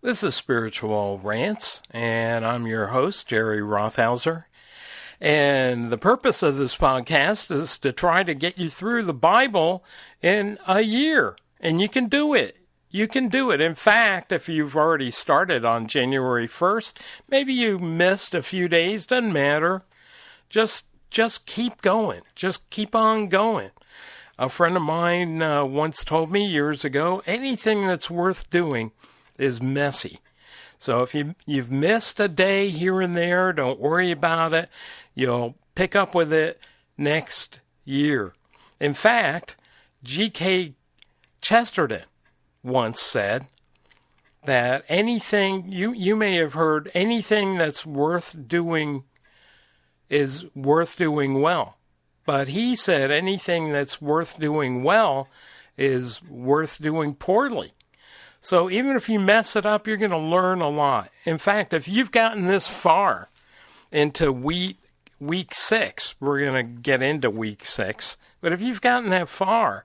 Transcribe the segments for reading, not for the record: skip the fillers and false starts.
This is Spiritual Rants, and I'm your host, Jerry Rothhauser. And the purpose of this podcast is to try to get you through the Bible in a year. And you can do it. You can do it. In fact, if you've already started on January 1st, maybe you missed a few days, doesn't matter. Just keep going. Just keep on going. A friend of mine once told me years ago, anything that's worth doing is messy. So if you've missed a day here and there, don't worry about it. You'll pick up with it next year. In fact, G.K. Chesterton once said that anything, you may have heard, anything that's worth doing is worth doing well. But he said anything that's worth doing well is worth doing poorly. So even if you mess it up, you're going to learn a lot. In fact, if you've gotten this far into week 6, we're going to get into week 6, but if you've gotten that far,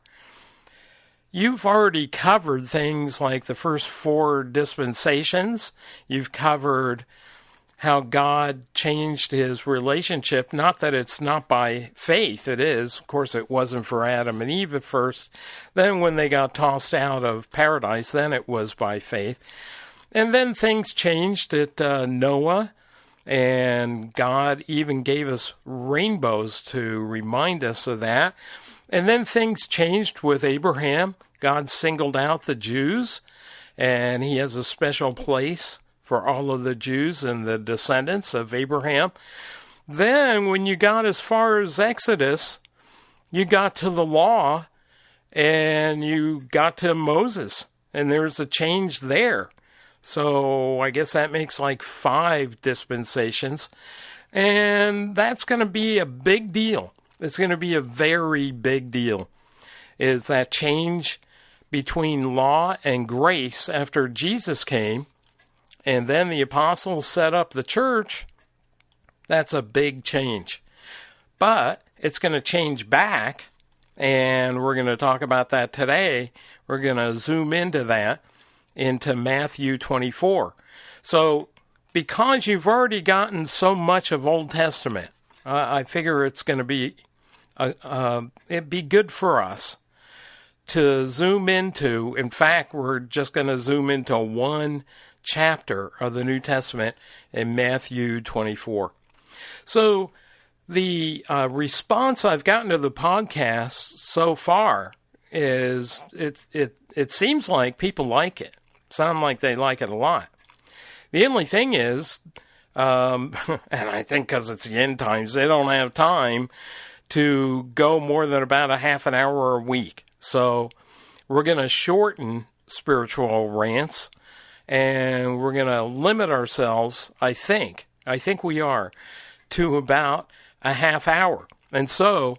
you've already covered things like the first 4 dispensations. You've covered how God changed his relationship. Not that it's not by faith, it is. Of course, it wasn't for Adam and Eve at first. Then when they got tossed out of paradise, then it was by faith. And then things changed at Noah, and God even gave us rainbows to remind us of that. And then things changed with Abraham. God singled out the Jews, and he has a special place for all of the Jews and the descendants of Abraham. Then, when you got as far as Exodus, you got to the law, and you got to Moses, and there's a change there. So I guess that makes like 5 dispensations, and that's going to be a big deal. It's going to be a very big deal, is that change between law and grace after Jesus came. And then the apostles set up the church. That's a big change. But it's going to change back, and we're going to talk about that today. We're going to zoom into that, into Matthew 24. So because you've already gotten so much of Old Testament, I figure it's going to be, it'd be good for us to zoom into. In fact, we're just going to zoom into one chapter of the New Testament in Matthew 24. So the response I've gotten to the podcast so far is it seems like people like it. Sound like they like it a lot. The only thing is, and I think because it's the end times, they don't have time to go more than about a half an hour a week. So we're going to shorten spiritual rants, and we're going to limit ourselves, I think we are, to about a half hour. And so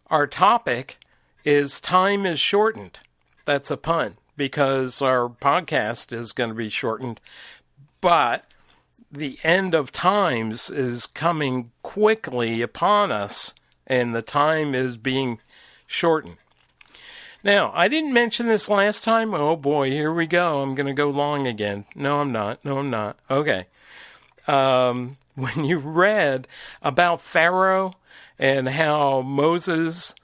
our topic is time is shortened. That's a pun, because our podcast is going to be shortened. But the end of times is coming quickly upon us, and the time is being shortened. Now, I didn't mention this last time. Oh boy, here we go. I'm going to go long again. No, I'm not. Okay. When you read about Pharaoh and how Moses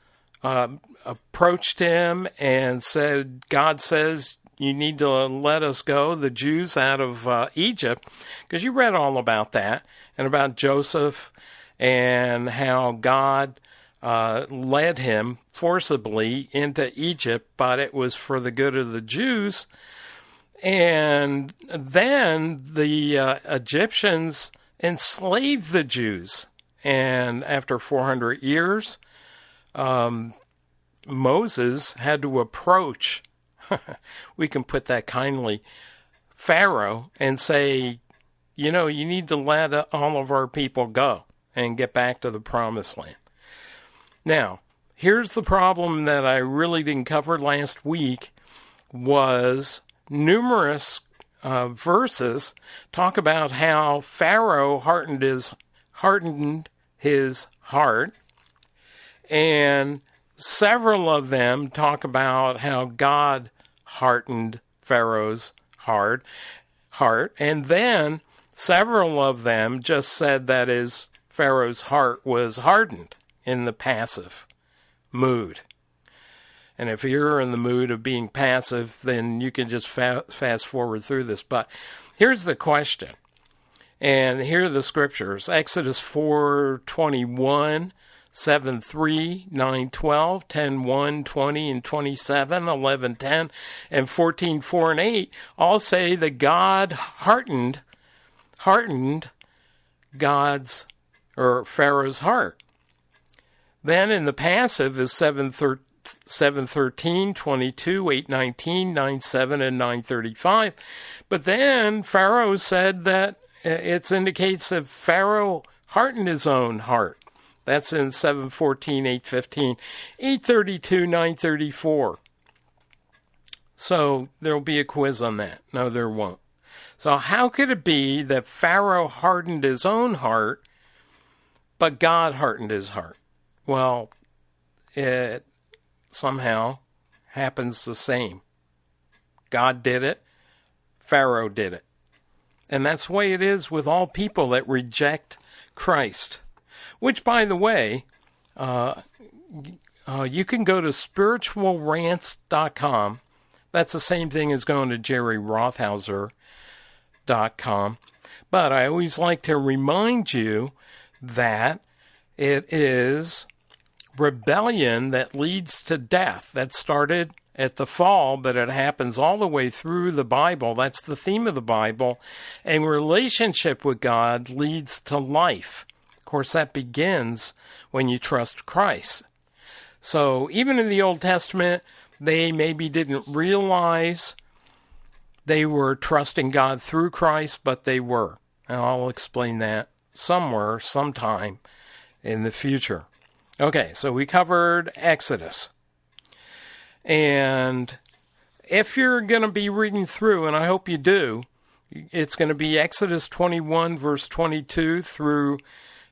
approached him and said, God says, you need to let us go, the Jews, out of Egypt, because you read all about that, and about Joseph and how God led him forcibly into Egypt, but it was for the good of the Jews. And then the Egyptians enslaved the Jews. And after 400 years, Moses had to approach, we can put that kindly, Pharaoh, and say, you need to let all of our people go and get back to the promised land. Now, here's the problem that I really didn't cover last week, was numerous verses talk about how Pharaoh hardened his heart, and several of them talk about how God hardened Pharaoh's heart, heart, and then several of them just said that Pharaoh's heart was hardened in the passive mood. And if you're in the mood of being passive, then you can just fast forward through this. But here's the question, and here are the scriptures. Exodus 4:21, 7:3, 9:12, 10:1, 20, and 27, 11:10, and 14:4 and 8 all say that God hardened God's or Pharaoh's heart. Then in the passive is 7:13, 22, 8:19, 9:7, and 9:35. But then Pharaoh said that it indicates that Pharaoh hardened his own heart. That's in 7:14, 8:15, 8:32, 9:34. So there'll be a quiz on that. No, there won't. So how could it be that Pharaoh hardened his own heart, but God hardened his heart? Well, it somehow happens the same. God did it. Pharaoh did it. And that's the way it is with all people that reject Christ. Which, by the way, you can go to spiritualrants.com. That's the same thing as going to jerryrothhauser.com. But I always like to remind you that it is rebellion that leads to death. That started at the fall, but it happens all the way through the Bible. That's the theme of the Bible. And relationship with God leads to life. Of course, that begins when you trust Christ. So even in the Old Testament, they maybe didn't realize they were trusting God through Christ, but they were. And I'll explain that somewhere, sometime in the future. Okay, so we covered Exodus. And if you're going to be reading through, and I hope you do, it's going to be Exodus 21, verse 22 through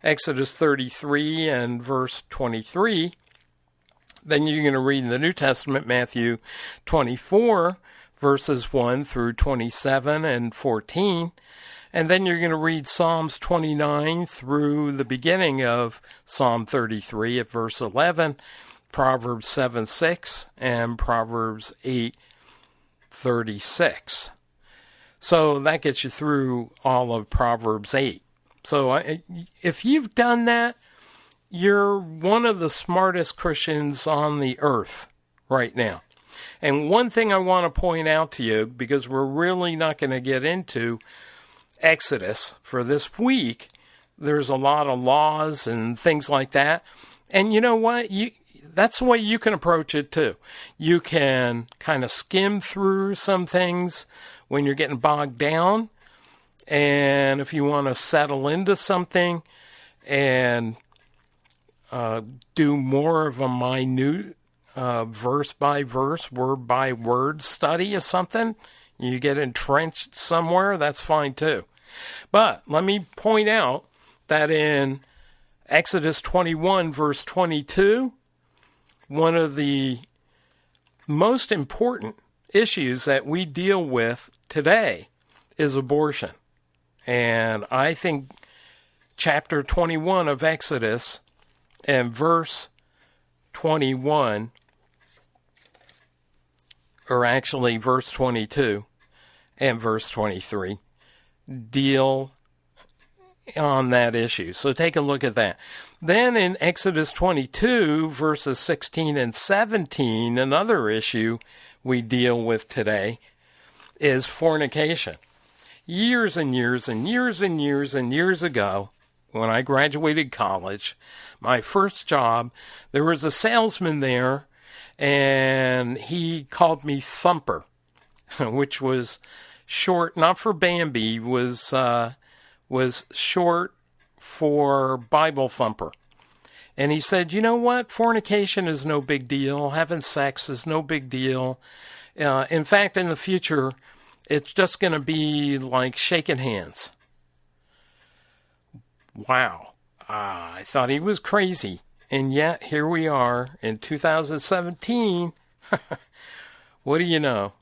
Exodus 33 and verse 23. Then you're going to read in the New Testament, Matthew 24, verses 1 through 27 and 14. And then you're going to read Psalms 29 through the beginning of Psalm 33 at verse 11, Proverbs 7:6, and Proverbs 8:36. So that gets you through all of Proverbs 8. So if you've done that, you're one of the smartest Christians on the earth right now. And one thing I want to point out to you, because we're really not going to get into Exodus for this week, there's a lot of laws and things like that. And you know what? That's the way you can approach it too. You can kind of skim through some things when you're getting bogged down. And if you want to settle into something and do more of a minute verse by verse, word by word study of something, you get entrenched somewhere, that's fine too. But let me point out that in Exodus 21, verse 22, one of the most important issues that we deal with today is abortion. And I think chapter 21 of Exodus and verse 21, or actually verse 22 and verse 23, deal on that issue. So take a look at that. Then in Exodus 22, verses 16 and 17, another issue we deal with today is fornication. Years and years and years and years and years ago, when I graduated college, my first job, there was a salesman there, and he called me Thumper, which was short, not for Bambi, was short for Bible thumper. And he said, you know what? Fornication is no big deal. Having sex is no big deal. In fact, in the future, it's just going to be like shaking hands. Wow. I thought he was crazy. And yet, here we are in 2017. What do you know?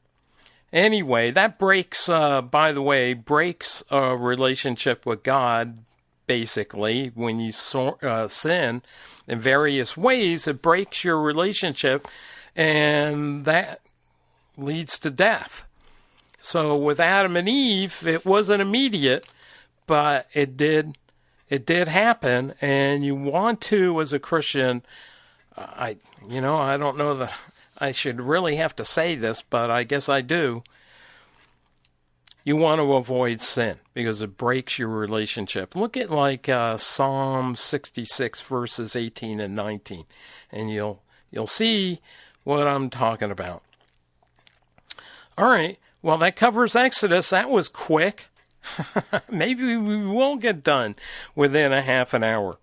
Anyway, that breaks a relationship with God, basically. When you sin in various ways, it breaks your relationship, and that leads to death. So with Adam and Eve, it wasn't immediate, but it did happen, and you want to, as a Christian, I don't know that I should really have to say this, but I guess I do. You want to avoid sin because it breaks your relationship. Look at Psalm 66 verses 18 and 19, and you'll see what I'm talking about. All right, well, that covers Exodus. That was quick. Maybe we won't get done within a half an hour.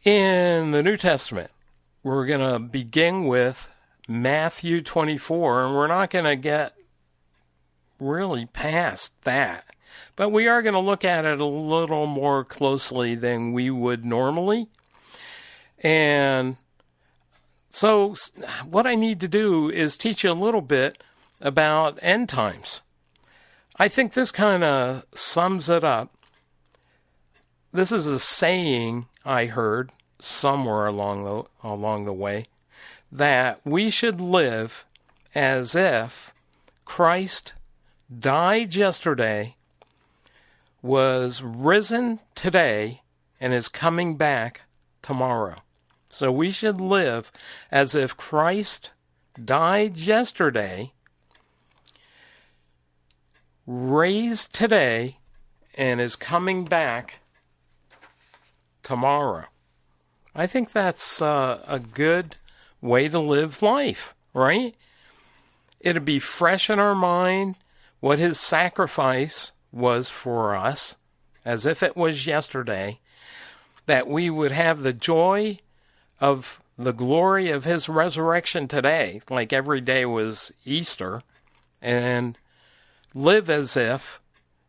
In the New Testament, we're going to begin with Matthew 24, and we're not going to get really past that. But we are going to look at it a little more closely than we would normally. And so what I need to do is teach you a little bit about end times. I think this kind of sums it up. This is a saying I heard somewhere along the way, that we should live as if Christ died yesterday, was risen today, and is coming back tomorrow. So we should live as if Christ died yesterday, raised today, and is coming back tomorrow. I think that's a good way to live life, right? It'd be fresh in our mind what his sacrifice was for us, as if it was yesterday, that we would have the joy of the glory of his resurrection today, like every day was Easter, and live as if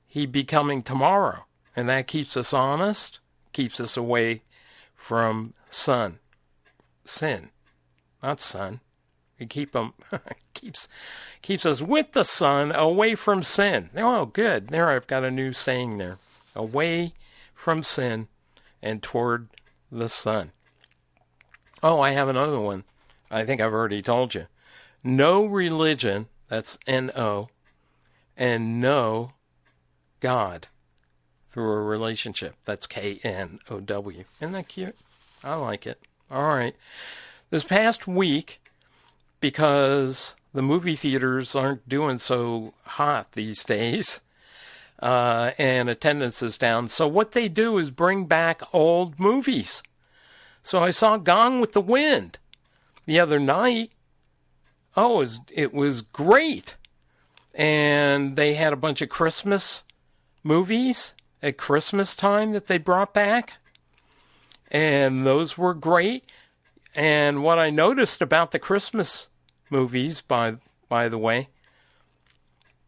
he'd be coming tomorrow. And that keeps us honest, keeps us away from sin, not sun. We keeps us with the sun, away from sin. Oh, good. There, I've got a new saying there. Away from sin and toward the sun. Oh, I have another one. I think I've already told you. No religion, that's N-O, and no God through a relationship. That's K-N-O-W. Isn't that cute? I like it. All right. This past week, because the movie theaters aren't doing so hot these days, and attendance is down, so what they do is bring back old movies. So I saw Gone with the Wind the other night. Oh, it was great. And they had a bunch of Christmas movies at Christmas time that they brought back. And those were great. And what I noticed about the Christmas movies, by the way,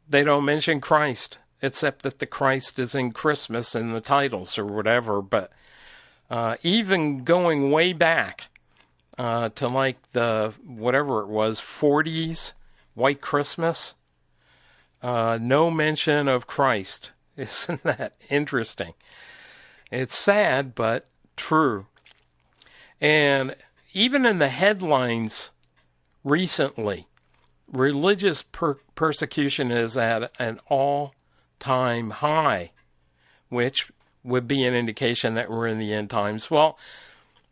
they don't mention Christ, except that the Christ is in Christmas in the titles or whatever. But even going way back to like the, whatever it was, 40s, White Christmas, no mention of Christ. Isn't that interesting? It's sad, but true. And even in the headlines recently, religious persecution is at an all-time high, which would be an indication that we're in the end times. Well,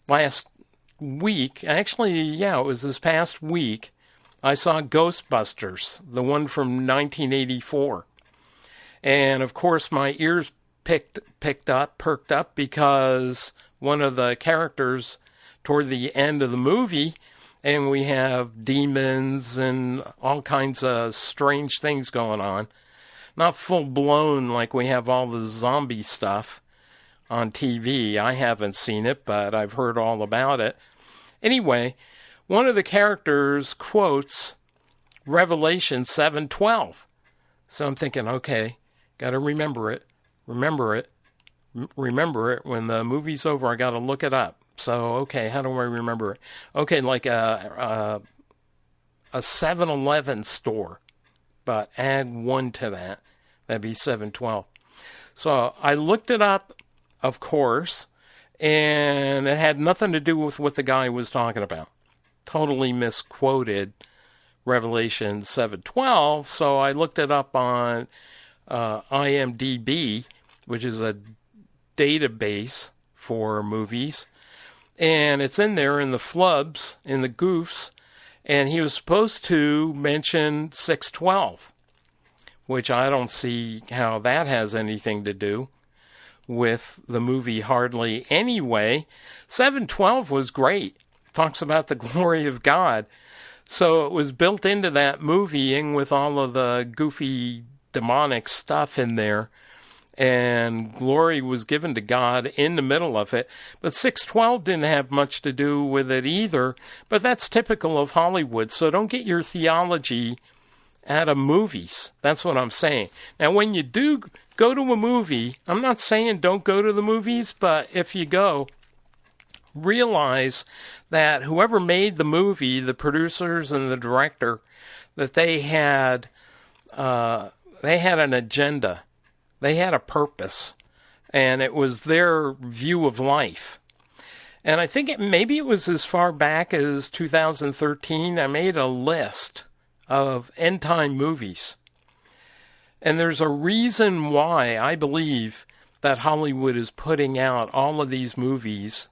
last week, actually, yeah, it was this past week, I saw Ghostbusters, the one from 1984. And, of course, my ears perked up, because one of the characters toward the end of the movie, and we have demons and all kinds of strange things going on. Not full-blown like we have all the zombie stuff on TV. I haven't seen it, but I've heard all about it. Anyway, one of the characters quotes Revelation 7:12. So I'm thinking, okay, got to remember it. Remember it. When the movie's over, I got to look it up. So, okay, how do I remember it? Okay, like a a 7-Eleven store, but add 1 to that. That'd be 712. So I looked it up, of course, and it had nothing to do with what the guy was talking about. Totally misquoted Revelation 7:12, so I looked it up on IMDb, which is a database for movies, and it's in there in the flubs, in the goofs, and he was supposed to mention 6:12, which I don't see how that has anything to do with the movie hardly anyway. 7:12 was great. Talks about the glory of God. So it was built into that movie and with all of the goofy demonic stuff in there. And glory was given to God in the middle of it. But 6:12 didn't have much to do with it either. But that's typical of Hollywood. So don't get your theology out of movies. That's what I'm saying. Now, when you do go to a movie, I'm not saying don't go to the movies, but if you go, realize that whoever made the movie, the producers and the director, that they had an agenda. They had a purpose, and it was their view of life. And I think maybe it was as far back as 2013, I made a list of end-time movies. And there's a reason why I believe that Hollywood is putting out all of these movies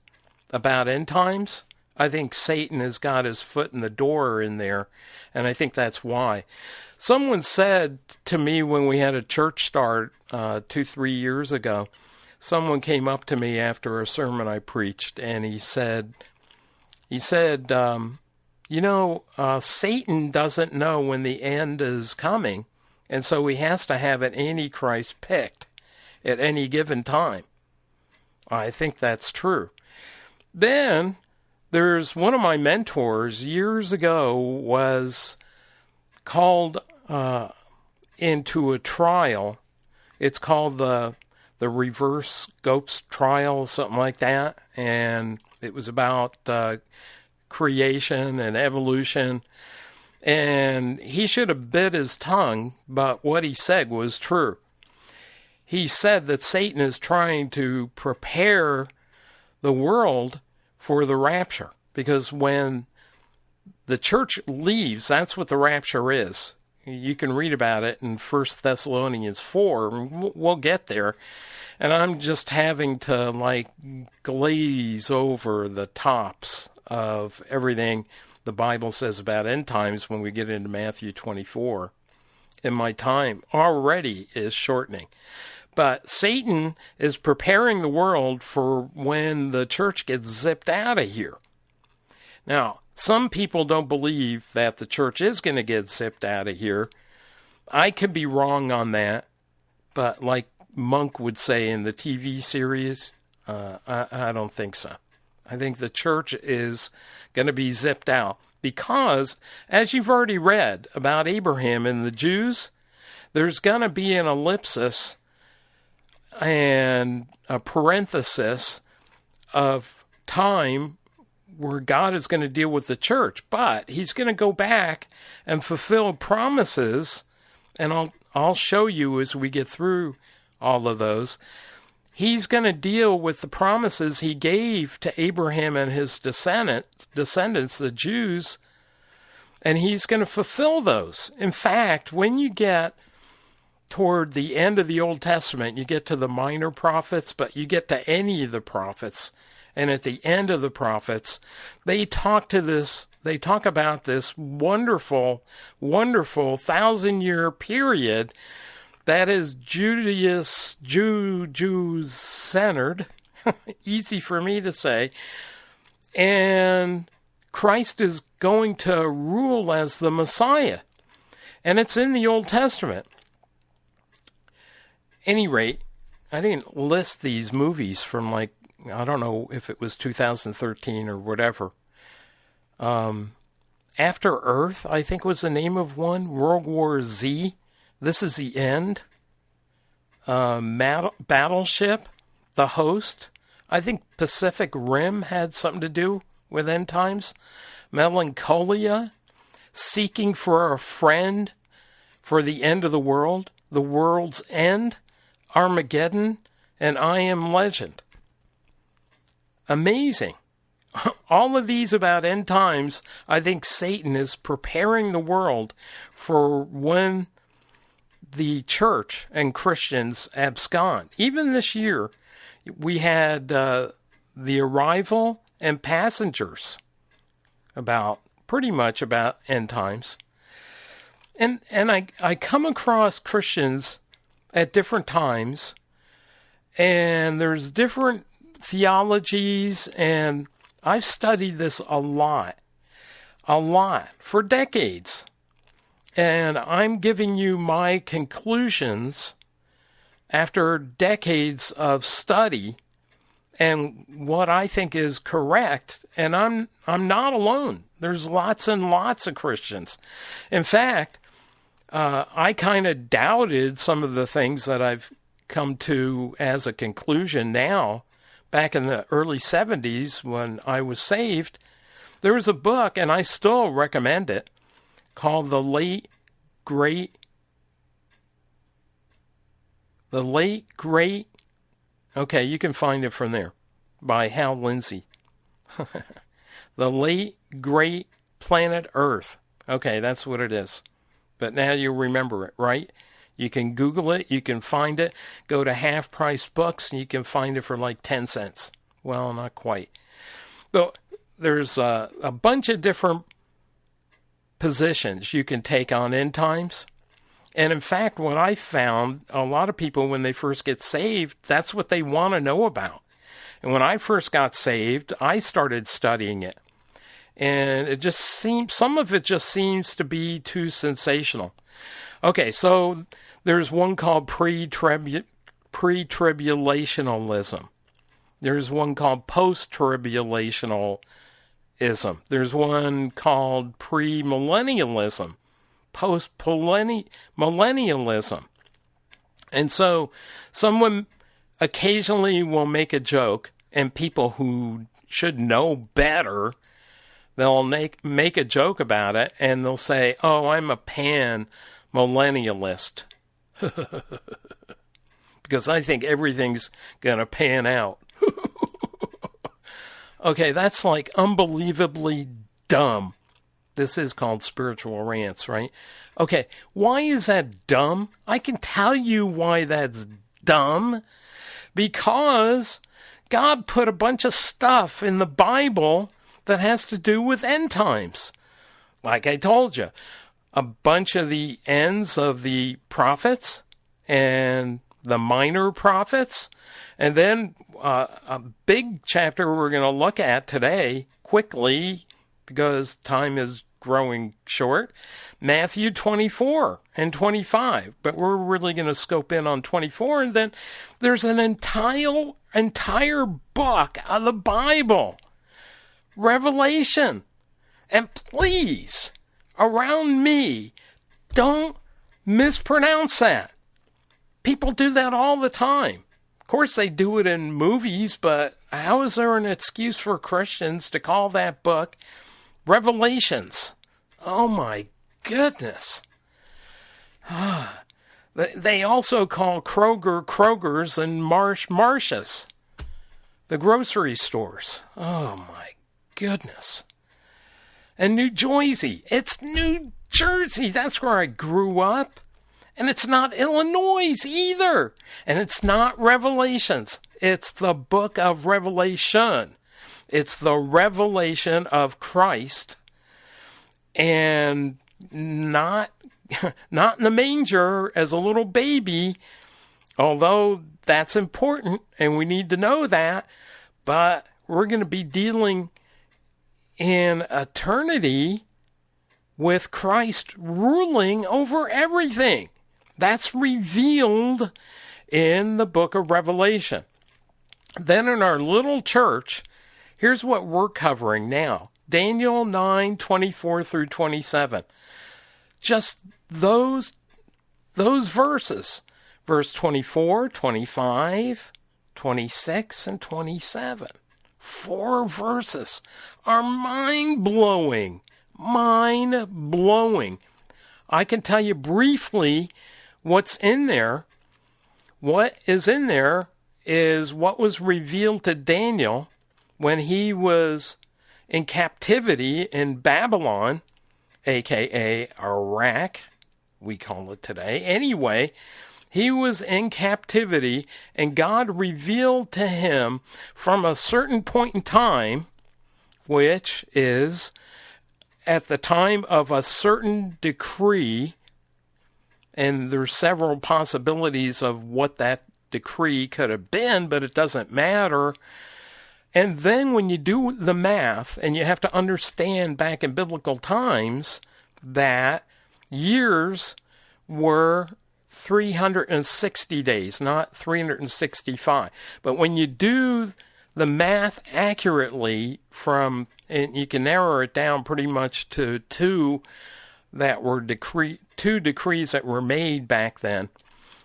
about end times. I think Satan has got his foot in the door in there, and I think that's why. Someone said to me when we had a church start 2-3 years ago, someone came up to me after a sermon I preached, and he said, Satan doesn't know when the end is coming, and so he has to have an Antichrist picked at any given time. I think that's true. Then there's one of my mentors years ago was called into a trial. It's called the reverse ghost trial, something like that. And it was about creation and evolution. And he should have bit his tongue, but what he said was true. He said that Satan is trying to prepare the world for the rapture, because when the church leaves, that's what the rapture is. You can read about it in 1 Thessalonians 4. We'll get there. And I'm just having to glaze over the tops of everything the Bible says about end times when we get into Matthew 24. And my time already is shortening. But Satan is preparing the world for when the church gets zipped out of here. Now, some people don't believe that the church is going to get zipped out of here. I could be wrong on that, but like Monk would say in the TV series, I don't think so. I think the church is going to be zipped out because, as you've already read about Abraham and the Jews, there's going to be an ellipsis and a parenthesis of time where God is going to deal with the church, but he's going to go back and fulfill promises, and I'll show you as we get through all of those. He's going to deal with the promises he gave to Abraham and his descendants, the Jews, and he's going to fulfill those. In fact, when you get toward the end of the Old Testament, you get to the minor prophets, but you get to any of the prophets. And at the end of the prophets, they talk about this wonderful, wonderful 1,000-year period that is Jew-centered, easy for me to say, and Christ is going to rule as the Messiah. And it's in the Old Testament. Any rate, I didn't list these movies from I don't know if it was 2013 or whatever. After Earth, I think was the name of one. World War Z. This is the End. Battleship. The Host. I think Pacific Rim had something to do with end times. Melancholia. seeking for a friend for the end of the world's end, Armageddon, and I Am Legend. Amazing. All of these about end times, I think Satan is preparing the world for when the church and Christians abscond. Even this year, we had the arrival and passengers pretty much about end times. And I come across Christians at different times, and there's different theologies, and I've studied this a lot, for decades. And I'm giving you my conclusions after decades of study and what I think is correct. And I'm not alone. There's lots and lots of Christians. In fact, I kind of doubted some of the things that I've come to as a conclusion now. Back in the early 70s when I was saved, there was a book, and I still recommend it, called The Late Great, okay, you can find it from there, by Hal Lindsey. The Late Great Planet Earth. Okay, that's what it is. But now you remember it, right? You can Google it. You can find it. Go to Half Price Books, and you can find it for like 10 cents. Well, not quite. But there's a bunch of different positions you can take on end times. And in fact, what I found, a lot of people, when they first get saved, that's what they want to know about. And when I first got saved, I started studying it. And it just seems, some of it just seems to be too sensational. Okay, so there's one called pre-tribulationalism. There's one called post-tribulationalism. There's one called premillennialism, post-millennialism. And so someone occasionally will make a joke, and people who should know better, they'll make a joke about it, and they'll say, oh, I'm a pan-millennialist. Because I think everything's going to pan out. Okay, that's like unbelievably dumb. This is called spiritual rants, right? Okay, why is that dumb? I can tell you why that's dumb. Because God put a bunch of stuff in the Bible that has to do with end times. Like I told you, a bunch of the ends of the prophets and the minor prophets, and then a big chapter we're going to look at today quickly because time is growing short, Matthew 24 and 25. But we're really going to scope in on 24, and then there's an entire book of the Bible, Revelation. And please, around me, don't mispronounce that. People do that all the time. Of course, they do it in movies, but how is there an excuse for Christians to call that book Revelations? Oh my goodness. They also call Kroger Krogers and Marsh Marshes, the grocery stores. Oh my goodness. And New Jersey. It's New Jersey. That's where I grew up. And it's not Illinois either. And it's not Revelations. It's the book of Revelation. It's the revelation of Christ. And not in the manger as a little baby, although that's important and we need to know that. But we're going to be dealing in eternity with Christ ruling over everything. That's revealed in the book of Revelation. Then in our little church, here's what we're covering now. Daniel 9:24 through 27. Just those verses. Verse 24, 25, 26, and 27. 4 verses are mind-blowing. mind-blowing. I can tell you briefly what's in there. What is in there is what was revealed to Daniel when he was in captivity in Babylon, a.k.a. Iraq, we call it today. Anyway, he was in captivity, and God revealed to him from a certain point in time, which is at the time of a certain decree, and there's several possibilities of what that decree could have been, but it doesn't matter. And then when you do the math, and you have to understand back in biblical times that years were 360 days, not 365. But when you do the math accurately and you can narrow it down pretty much to two decrees that were made back then.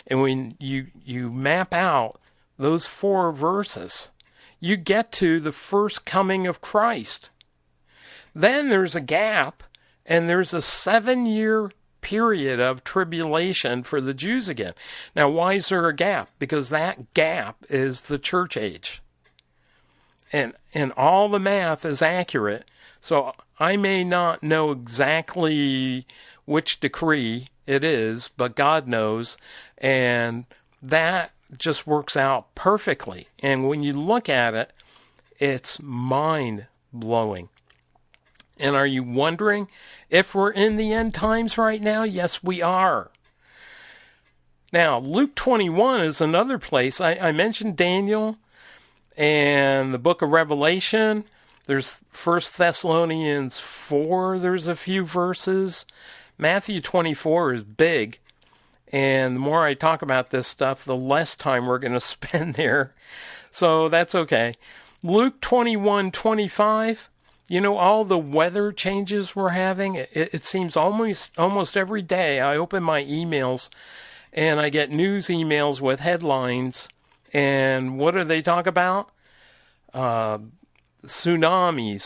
And when you map out those 4 verses, you get to the first coming of Christ. Then there's a gap, and there's a 7-year period of tribulation for the Jews again. Now, why is there a gap? Because that gap is the church age. And all the math is accurate. So I may not know exactly which decree it is, but God knows. And that just works out perfectly. And when you look at it, it's mind-blowing. And are you wondering if we're in the end times right now? Yes, we are. Now, Luke 21 is another place. I mentioned Daniel and the book of Revelation. There's 1 Thessalonians 4. There's a few verses. Matthew 24 is big. And the more I talk about this stuff, the less time we're going to spend there. So that's okay. Luke 21:25. You know, all the weather changes we're having, it seems almost every day I open my emails and I get news emails with headlines. And what do they talk about? Tsunamis,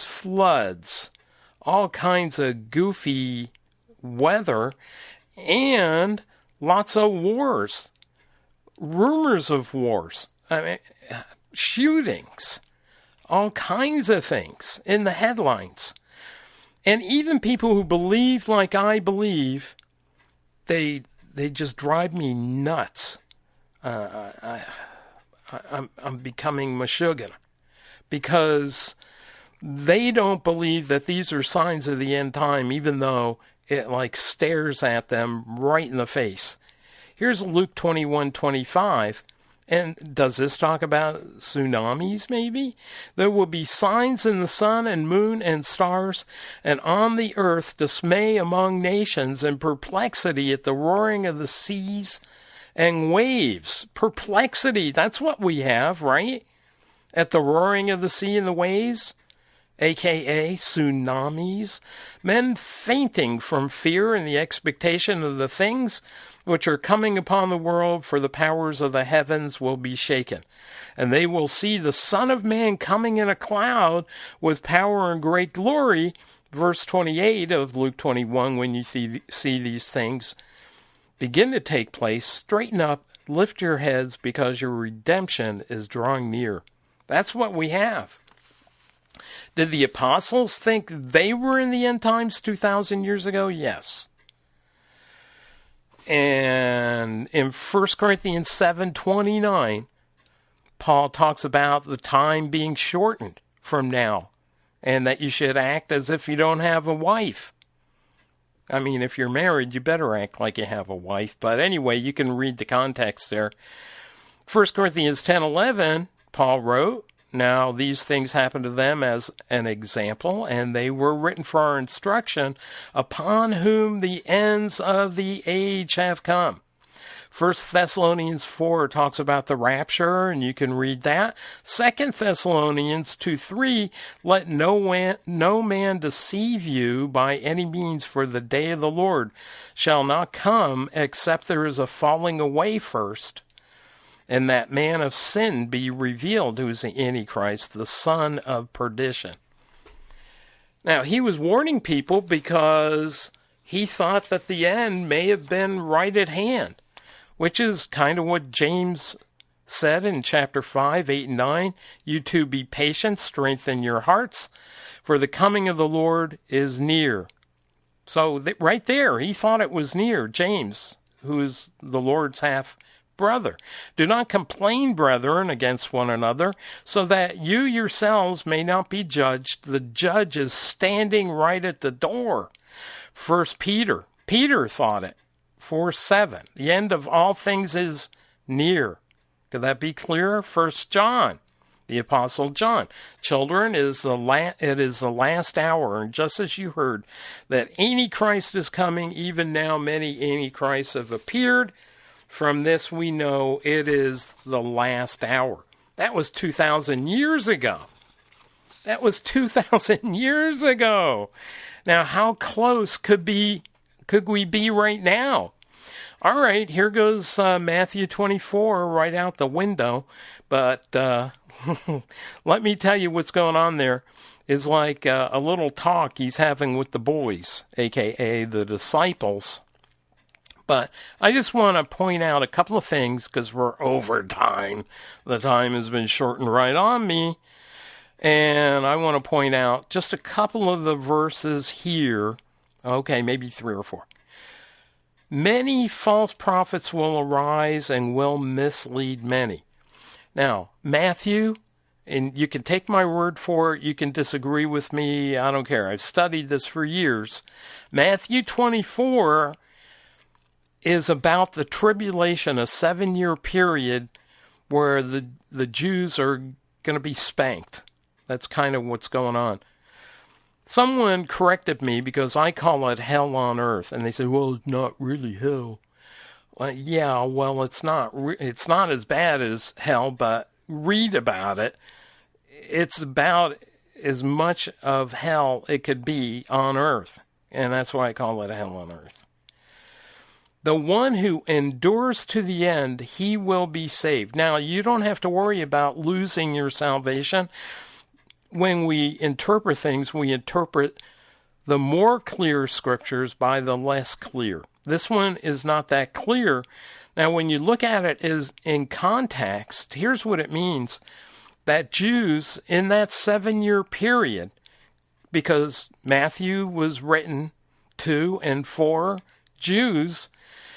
floods, all kinds of goofy weather, and lots of wars, rumors of wars, shootings, all kinds of things in the headlines. And even people who believe like I believe, they just drive me nuts. I'm becoming Meshuggah because they don't believe that these are signs of the end time, even though it like stares at them right in the face. Here's Luke 21:25. And does this talk about tsunamis, maybe? There will be signs in the sun and moon and stars, and on the earth dismay among nations and perplexity at the roaring of the seas and waves. Perplexity, that's what we have, right? At the roaring of the sea and the waves, a.k.a. tsunamis. Men fainting from fear and the expectation of the things which are coming upon the world, for the powers of the heavens will be shaken. And they will see the Son of Man coming in a cloud with power and great glory. Verse 28 of Luke 21, when you see these things begin to take place, straighten up, lift your heads, because your redemption is drawing near. That's what we have. Did the apostles think they were in the end times 2,000 years ago? Yes. And in 1 Corinthians 7:29, Paul talks about the time being shortened from now, and that you should act as if you don't have a wife. I mean, if you're married, you better act like you have a wife. But anyway, you can read the context there. 1 Corinthians 10:11, Paul wrote, "Now these things happened to them as an example, and they were written for our instruction, upon whom the ends of the age have come." 1 Thessalonians 4 talks about the rapture, and you can read that. 2 Thessalonians 2:3, "Let no man deceive you by any means, for the day of the Lord shall not come except there is a falling away first, and that man of sin be revealed, who is the Antichrist, the son of perdition." Now, he was warning people because he thought that the end may have been right at hand, which is kind of what James said in chapter 5, 8, and 9. You too be patient, strengthen your hearts, for the coming of the Lord is near. So right there, he thought it was near, James, who is the Lord's half-brother. Do not complain, brethren, against one another, so that you yourselves may not be judged. The judge is standing right at the door. 1 Peter thought it. 4:7. The end of all things is near. Could that be clearer? 1 John, the Apostle John. Children, it is the last hour, and just as you heard that Antichrist is coming, even now many Antichrists have appeared. From this we know it is the last hour. That was 2,000 years ago. That was 2,000 years ago. Now, how close could we be right now? All right, here goes Matthew 24 right out the window. But let me tell you what's going on there. It's like a little talk he's having with the boys, a.k.a. the disciples. But I just want to point out a couple of things because we're over time. The time has been shortened right on me. And I want to point out just a couple of the verses here. Okay, maybe 3 or 4. Many false prophets will arise and will mislead many. Now, Matthew, and you can take my word for it, you can disagree with me, I don't care. I've studied this for years. Matthew 24 is about the tribulation, a 7-year period where the Jews are going to be spanked. That's kind of what's going on. Someone corrected me because I call it hell on earth, and they said, "Well, it's not really hell." Yeah, well, it's not as bad as hell, but read about it. It's about as much of hell it could be on earth, and that's why I call it hell on earth. The one who endures to the end, he will be saved. Now, you don't have to worry about losing your salvation. When we interpret things, we interpret the more clear scriptures by the less clear. This one is not that clear. Now, when you look at it as in context, here's what it means. That Jews in that 7-year period, because Matthew was written to and for Jews,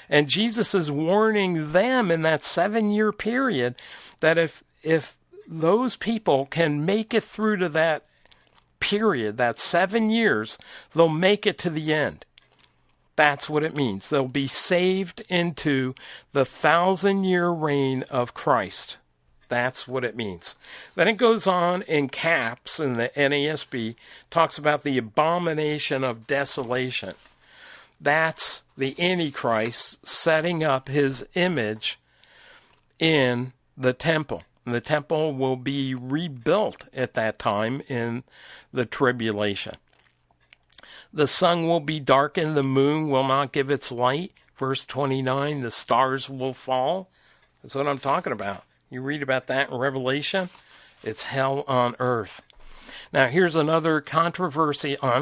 and Jesus is warning them in that 7-year period that if those people can make it through to that period, that 7 years, they'll make it to the end. That's what it means. They'll be saved into the 1,000-year reign of Christ. That's what it means. Then it goes on in caps in the NASB, talks about the abomination of desolation. That's the Antichrist setting up his image in the temple. And the temple will be rebuilt at that time in the tribulation. The sun will be darkened, the moon will not give its light. Verse 29, the stars will fall. That's what I'm talking about. You read about that in Revelation. It's hell on earth. Now, here's another controversy. I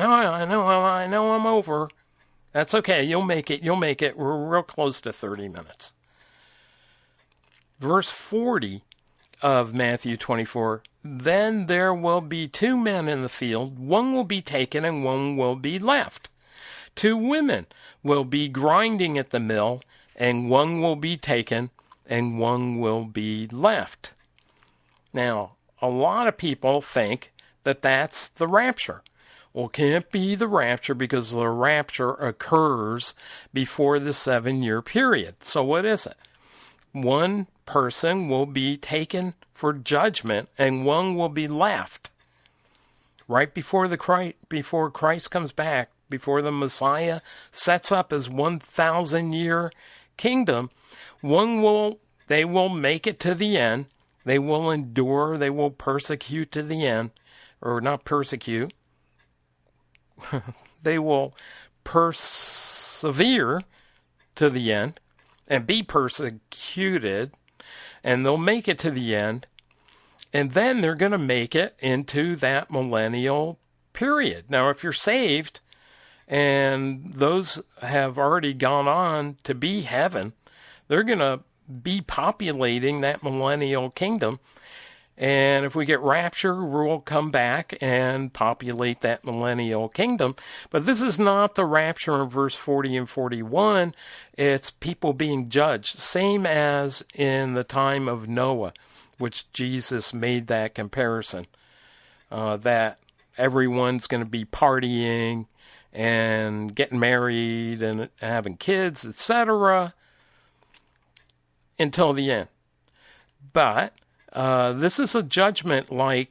know I'm over. That's okay. You'll make it. We're real close to 30 minutes. Verse 40 of Matthew 24, then there will be 2 men in the field, one will be taken and one will be left. 2 women will be grinding at the mill, and one will be taken and one will be left. Now, a lot of people think that that's the rapture. Well, it can't be the rapture because the rapture occurs before the 7-year period. So what is it? One person will be taken for judgment and one will be left. Right before Christ comes back, before the Messiah sets up his 1,000-year kingdom, they will make it to the end. They will endure, they will persecute to the end, or not persecute. They will persevere to the end and be persecuted, and they'll make it to the end, and then they're going to make it into that millennial period. Now, if you're saved, and those have already gone on to be heaven, they're going to be populating that millennial kingdom. And if we get rapture, we'll come back and populate that millennial kingdom. But this is not the rapture in verse 40 and 41. It's people being judged, same as in the time of Noah, which Jesus made that comparison, that everyone's going to be partying and getting married and having kids, etc., until the end. But this is a judgment like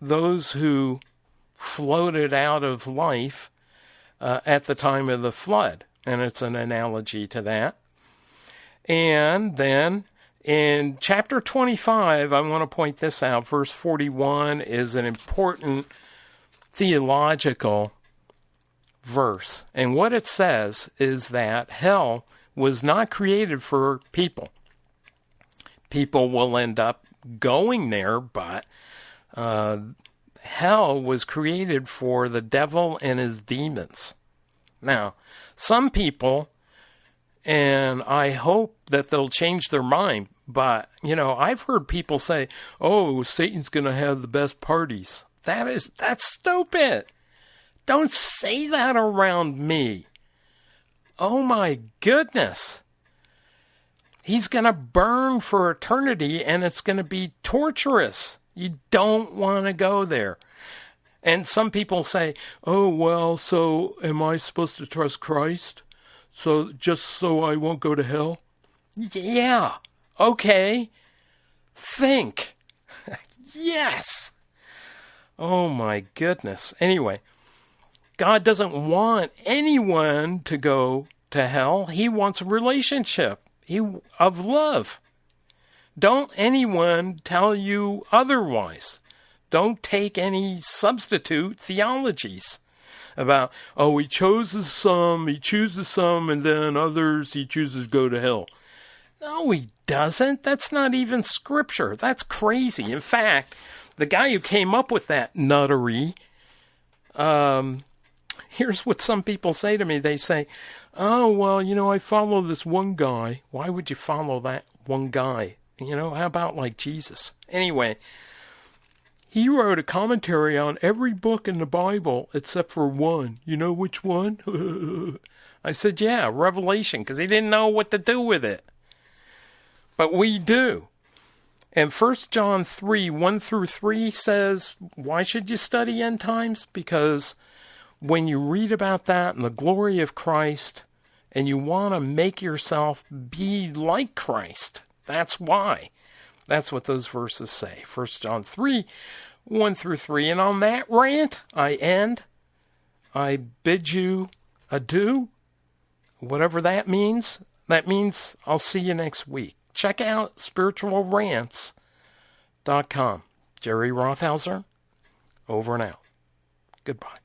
those who floated out of life at the time of the flood, and it's an analogy to that. And then in chapter 25, I want to point this out. Verse 41 is an important theological verse. And what it says is that hell was not created for people. People will end up going there, but hell was created for the devil and his demons. Now, some people, and I hope that they'll change their mind, but, I've heard people say, oh, Satan's going to have the best parties. That's stupid. Don't say that around me. Oh my goodness. He's going to burn for eternity, and it's going to be torturous. You don't want to go there. And some people say, oh, well, so am I supposed to trust Christ? So just so I won't go to hell? Yeah. Okay. Think. Yes. Oh my goodness. Anyway, God doesn't want anyone to go to hell. He wants a relationship of love. Don't anyone tell you otherwise. Don't take any substitute theologies about, oh, he chooses some, and then others he chooses to go to hell. No, he doesn't. That's not even scripture. That's crazy. In fact, the guy who came up with that nuttery, here's what some people say to me. They say, oh, well, I follow this one guy. Why would you follow that one guy? How about like Jesus? Anyway, he wrote a commentary on every book in the Bible except for one. You know which one? I said, yeah, Revelation, because he didn't know what to do with it. But we do. And 1 John 3, 1 through 3 says, why should you study end times? Because when you read about that and the glory of Christ, and you want to make yourself be like Christ, that's why. That's what those verses say. 1 John 3, 1 through 3. And on that rant, I end. I bid you adieu. Whatever that means I'll see you next week. Check out spiritualrants.com. Jerry Rothhauser, over and out. Goodbye.